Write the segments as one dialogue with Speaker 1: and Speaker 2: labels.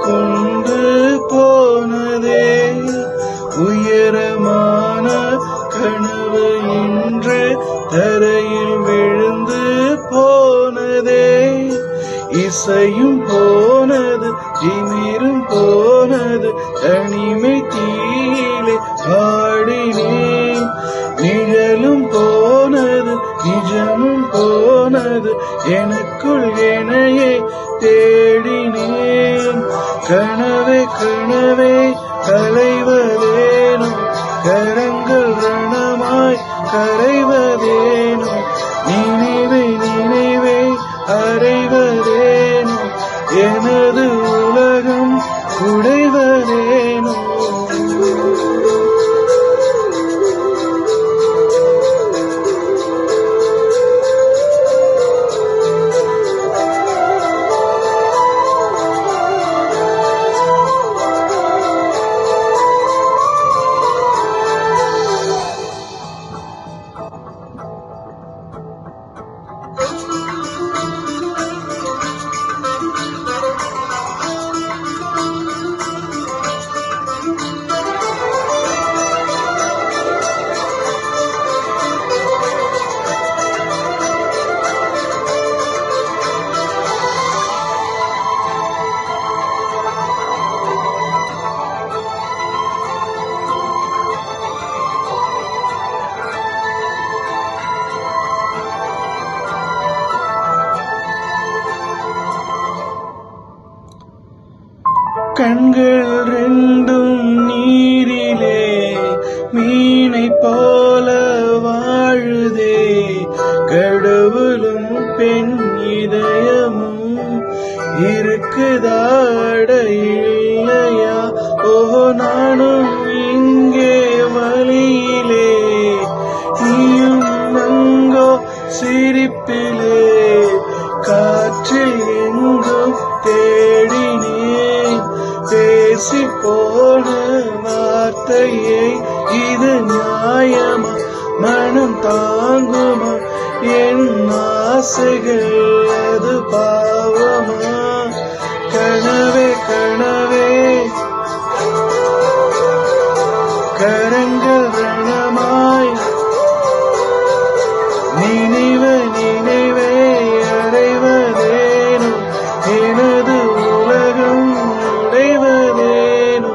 Speaker 1: கொண்டு போனதே. உயரமான கனவு இன்று தரையில் விழுந்து போனதே. இசையும் போனது, திமிரும் போனது, தனிமை தீயிலே பாடினேன். நிழலும் போனது, நிஜமும் போனது, எனக்குள் எனையே தேடினேன். கனவே கனவே கலைவதேனோ, கரங்கள் ரணமாய் கரைவதேனோ, நினைவே நினைவே அறைவதேனோ, எனது உலகம் உடைவதேனோ. கண்கள் ரெண்டும் நீரிலே மீனை போல வாழுதே. கடவுளும் பெண் இதயமும் இருக்குதாட இல்லையா? ஓ நானும் இங்கே வழியிலே, நீயும் அங்கோ சிரிப்பிலே, காற்றில் எங்கும் தேடினேன். பேசி போன வார்த்தையை இது நியாயமா? மனம் தாங்குமா? என் ஆசைகள் அது பாவமா? கனவே கனவே கரங்கள் ரணமாய், நினைவு நினைவே அடைவதேனோ, எனது உலகம் உடைவதேனோ.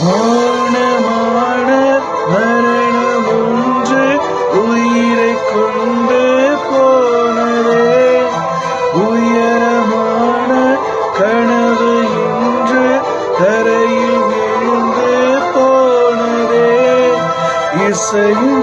Speaker 1: மௌனமான மரணம் ஒன்று உயிரை கொண்டு போனதே. உயரமான கனவு இன்று தரையில் விழுந்து போனதே. இசையும்